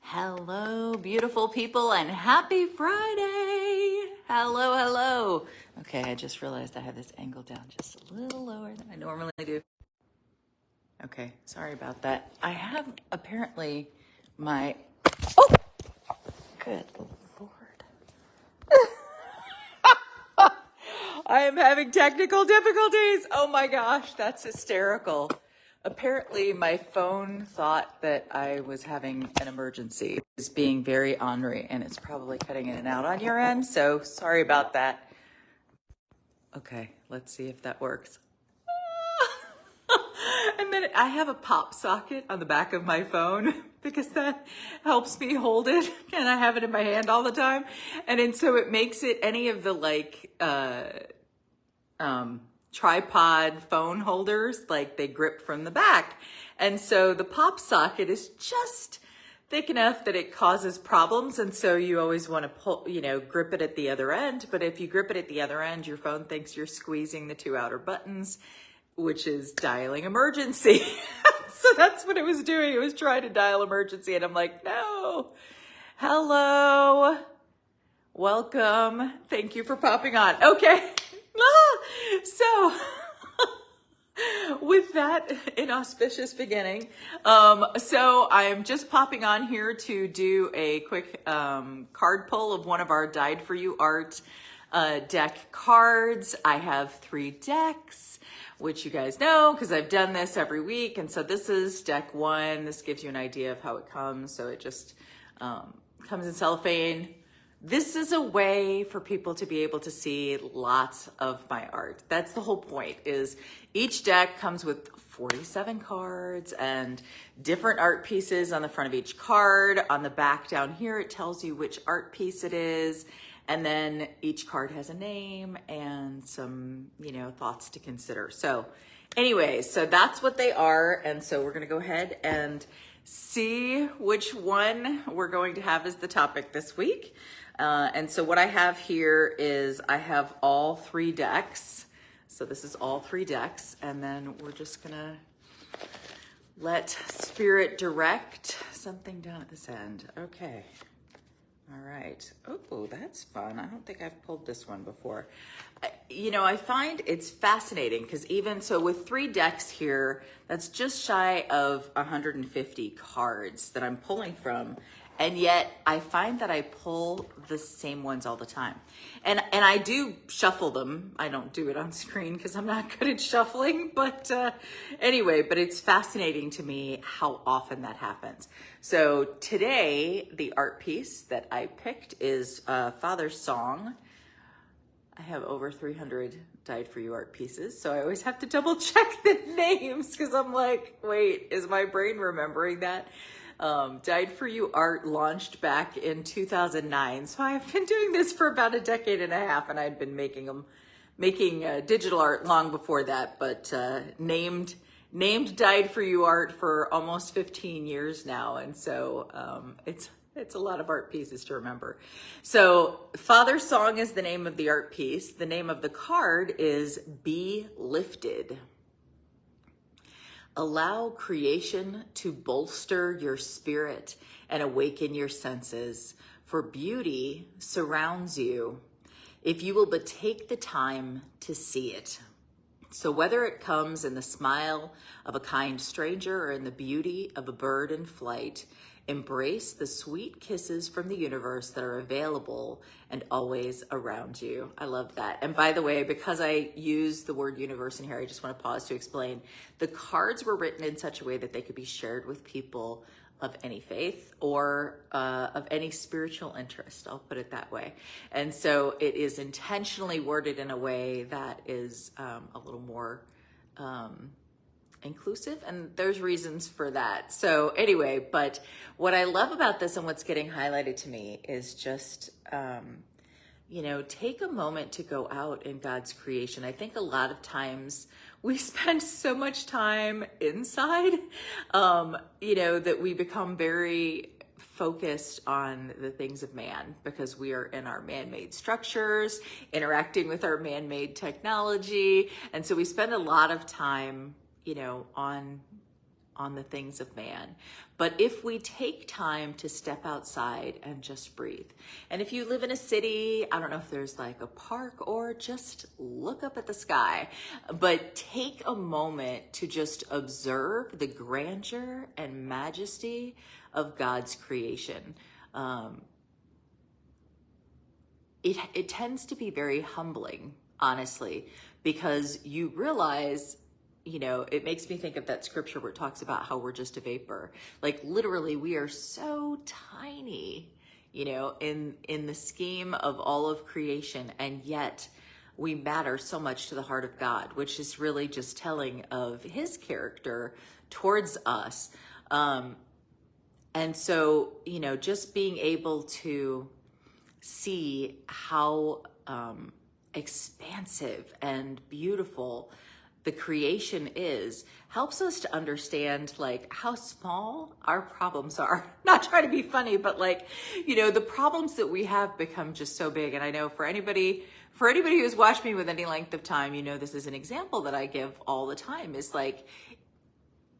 Hello, beautiful people, and happy Friday. Hello, hello. Okay, I just realized I have this angle down just a little lower than I normally do. Okay, sorry about that. I have apparently my, oh, good Lord. I am having technical difficulties. Oh my gosh, that's hysterical. Apparently, my phone thought that I was having an emergency. It's being very ornery, and it's probably cutting in and out on your end, so sorry about that. Okay, let's see if that works. And then I have a pop socket on the back of my phone because that helps me hold it, and I have it in my hand all the time. And so it makes it any of the tripod phone holders, like they grip from the back. And so the pop socket is just thick enough that it causes problems. And so you always want to pull, grip it at the other end. But if you grip it at the other end, your phone thinks you're squeezing the two outer buttons, which is dialing emergency. So that's what it was doing. It was trying to dial emergency. And I'm like, no, hello, welcome. Thank you for popping on. Okay. So with that inauspicious beginning, so I'm just popping on here to do a quick card pull of one of our Dyed4You Art deck cards. I have 3 decks, which you guys know because I've done this every week. And so this is deck 1. This gives you an idea of how it comes. So it just comes in cellophane. This is a way for people to be able to see lots of my art. That's the whole point, is each deck comes with 47 cards and different art pieces on the front of each card. On the back down here, it tells you which art piece it is. And then each card has a name and some, thoughts to consider. So anyways, so that's what they are. And so we're gonna go ahead and see which one we're going to have as the topic this week. And so what I have here is I have all 3 decks. So this is all 3 decks. And then we're just gonna let Spirit direct something down at this end. Okay. All right. Oh, that's fun. I don't think I've pulled this one before. I find it's fascinating because even so with 3 decks here, that's just shy of 150 cards that I'm pulling from. And yet I find that I pull the same ones all the time. And I do shuffle them. I don't do it on screen because I'm not good at shuffling. But anyway, but it's fascinating to me how often that happens. So today, the art piece that I picked is Father's Song. I have over 300 Dyed4You Art pieces, so I always have to double check the names because I'm like, wait, is my brain remembering that? Dyed4You Art launched back in 2009, so I've been doing this for about a decade and a half, and I'd been making digital art long before that, but named Dyed4You Art for almost 15 years now, and so it's a lot of art pieces to remember. So Father's Song is the name of the art piece. The name of the card is Be Lifted. Allow creation to bolster your spirit and awaken your senses, for beauty surrounds you if you will but take the time to see it. So whether it comes in the smile of a kind stranger or in the beauty of a bird in flight, embrace the sweet kisses from the universe that are available and always around you. I love that. And by the way, because I use the word universe in here, I just want to pause to explain. The cards were written in such a way that they could be shared with people of any faith or of any spiritual interest. I'll put it that way. And so it is intentionally worded in a way that is a little more inclusive, and there's reasons for that. So anyway, but what I love about this and what's getting highlighted to me is just, take a moment to go out in God's creation. I think a lot of times we spend so much time inside, that we become very focused on the things of man because we are in our man-made structures, interacting with our man-made technology. And so we spend a lot of time on on the things of man. But if we take time to step outside and just breathe, and if you live in a city, I don't know if there's like a park, or just look up at the sky, but take a moment to just observe the grandeur and majesty of God's creation. It tends to be very humbling, honestly, because you realize, you know, it makes me think of that scripture where it talks about how we're just a vapor. Like literally, we are so tiny, you know, in the scheme of all of creation, and yet we matter so much to the heart of God, which is really just telling of his character towards us. And so, you know, just being able to see how expansive and beautiful the creation is, helps us to understand like how small our problems are. Not trying to be funny, but like, you know, the problems that we have become just so big. And I know for anybody who's watched me with any length of time, you know, this is an example that I give all the time, is like,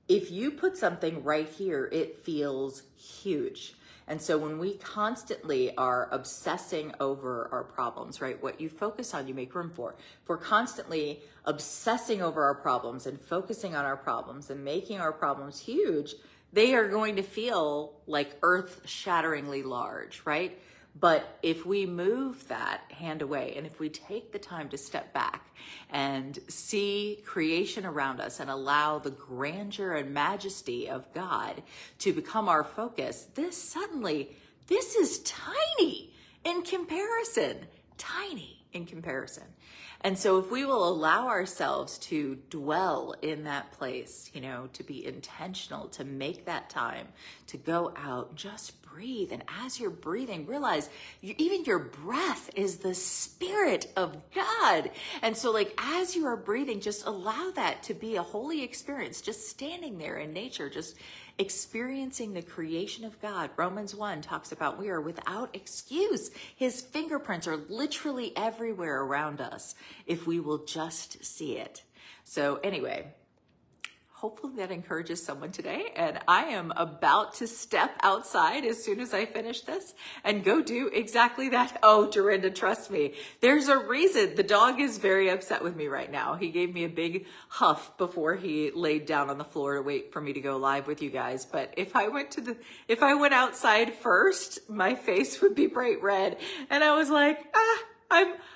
if you put something right here, it feels huge. And so when we constantly are obsessing over our problems, right? What you focus on, you make room for. If we're constantly obsessing over our problems and focusing on our problems and making our problems huge, they are going to feel like earth-shatteringly large, right? But if we move that hand away, and if we take the time to step back and see creation around us and allow the grandeur and majesty of God to become our focus, this is tiny in comparison, tiny in comparison. And so if we will allow ourselves to dwell in that place, you know, to be intentional, to make that time, to go out, just breathe. And as you're breathing, realize even your breath is the Spirit of God. And so like, as you are breathing, just allow that to be a holy experience, just standing there in nature, just experiencing the creation of God. Romans 1 talks about we are without excuse. His fingerprints are literally everywhere around us if we will just see it. So anyway, hopefully that encourages someone today. And I am about to step outside as soon as I finish this and go do exactly that. Oh, Dorinda, trust me. There's a reason. The dog is very upset with me right now. He gave me a big huff before he laid down on the floor to wait for me to go live with you guys. But if I went outside first, my face would be bright red. And I was like,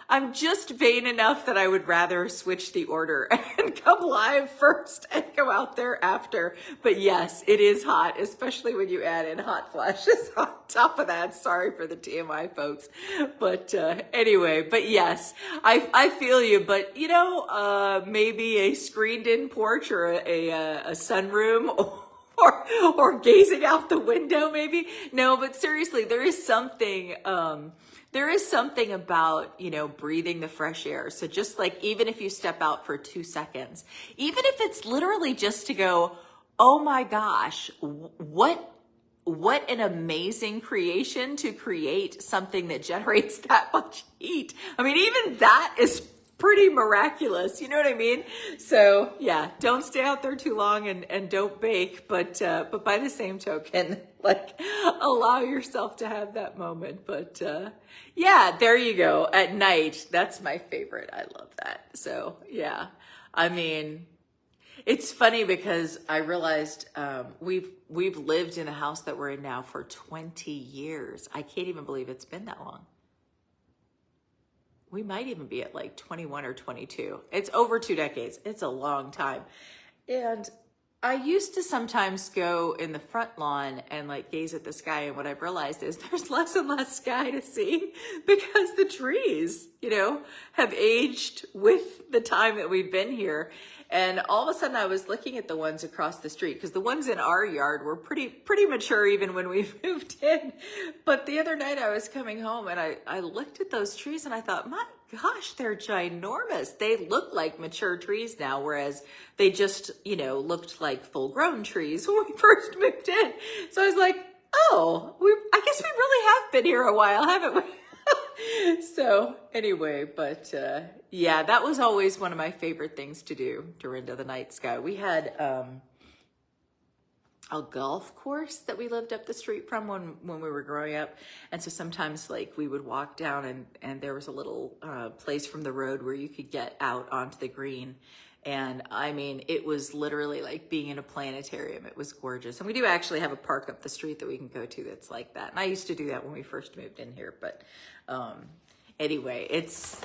I'm just vain enough that I would rather switch the order and come live first and go out there after. But yes, it is hot, especially when you add in hot flashes on top of that. Sorry for the TMI, folks. But anyway, but yes, I feel you. But you know, maybe a screened-in porch or a sunroom. Or gazing out the window, maybe. No, but seriously, there is something about, you know, breathing the fresh air. So just like, even if you step out for 2 seconds, even if it's literally just to go, oh my gosh, what an amazing creation to create something that generates that much heat. I mean, even that is pretty miraculous. You know what I mean? So yeah, don't stay out there too long and don't bake, but by the same token, like, allow yourself to have that moment. But yeah, there you go. At night, that's my favorite. I love that. So yeah, I mean, it's funny because I realized we've lived in the house that we're in now for 20 years. I can't even believe it's been that long. We might even be at like 21 or 22. It's over 2 decades. It's a long time. And I used to sometimes go in the front lawn and like gaze at the sky. And what I've realized is there's less and less sky to see because the trees, you know, have aged with the time that we've been here. And all of a sudden I was looking at the ones across the street because the ones in our yard were pretty mature even when we moved in. But the other night I was coming home and I looked at those trees and I thought, my gosh, they're ginormous. They look like mature trees now, whereas they just, you know, looked like full grown trees when we first moved in. So I was like, oh, I guess we really have been here a while, haven't we? So anyway, but yeah, that was always one of my favorite things to do, Dorinda, the night sky. We had a golf course that we lived up the street from when we were growing up. And so sometimes like we would walk down and there was a little place from the road where you could get out onto the green. And I mean, it was literally like being in a planetarium. It was gorgeous. And we do actually have a park up the street that we can go to that's like that. And I used to do that when we first moved in here. But anyway, it's,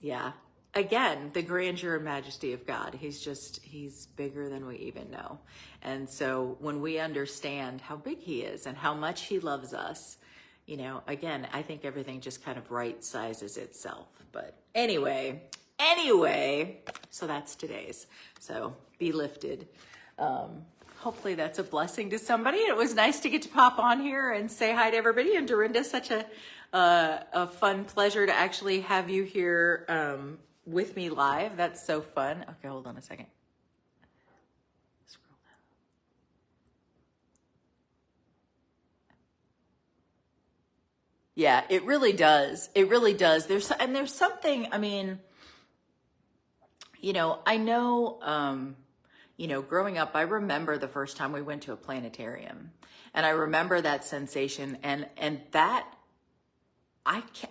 yeah. Again, the grandeur and majesty of God. He's bigger than we even know. And so when we understand how big he is and how much he loves us, you know, again, I think everything just kind of right sizes itself. But anyway, so that's today's. So be lifted. Hopefully that's a blessing to somebody. It was nice to get to pop on here and say hi to everybody. And Dorinda, such a fun pleasure to actually have you here with me live. That's so fun. Okay, hold on a second. Scroll down. Yeah, it really does. It really does. There's something, I mean, you know, I know, you know, growing up, I remember the first time we went to a planetarium, and I remember that sensation, and that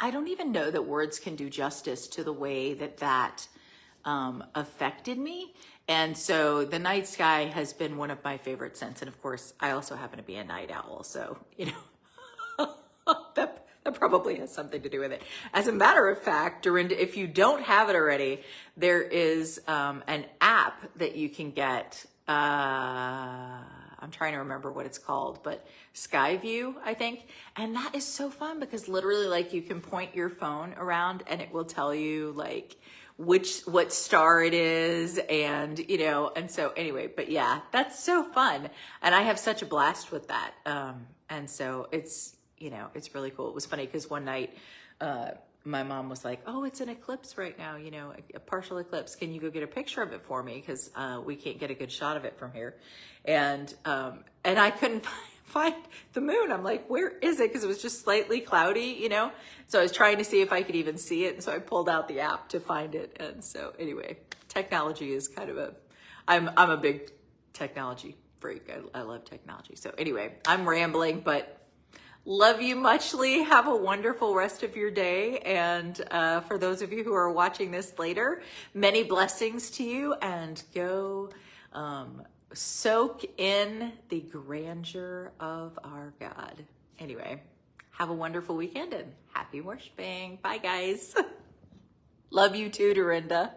I don't even know that words can do justice to the way that affected me. And so the night sky has been one of my favorite scents. And of course, I also happen to be a night owl. So, you know, that probably has something to do with it. As a matter of fact, Dorinda, if you don't have it already, there is an app that you can get. I'm trying to remember what it's called, but Skyview, I think. And that is so fun because literally like you can point your phone around and it will tell you like what star it is, and you know, and so anyway, but yeah, that's so fun. And I have such a blast with that. And so it's, you know, it's really cool. It was funny because one night, my mom was like, oh, it's an eclipse right now, you know, a partial eclipse. Can you go get a picture of it for me? Because we can't get a good shot of it from here. And I couldn't find the moon. I'm like, where is it? Because it was just slightly cloudy, you know? So I was trying to see if I could even see it. And so I pulled out the app to find it. And so anyway, technology is kind of I'm a big technology freak. I love technology. So anyway, I'm rambling, but love you muchly. Have a wonderful rest of your day. And for those of you who are watching this later, many blessings to you, and go soak in the grandeur of our God. Anyway, have a wonderful weekend and happy worshiping. Bye, guys. Love you too, Dorinda.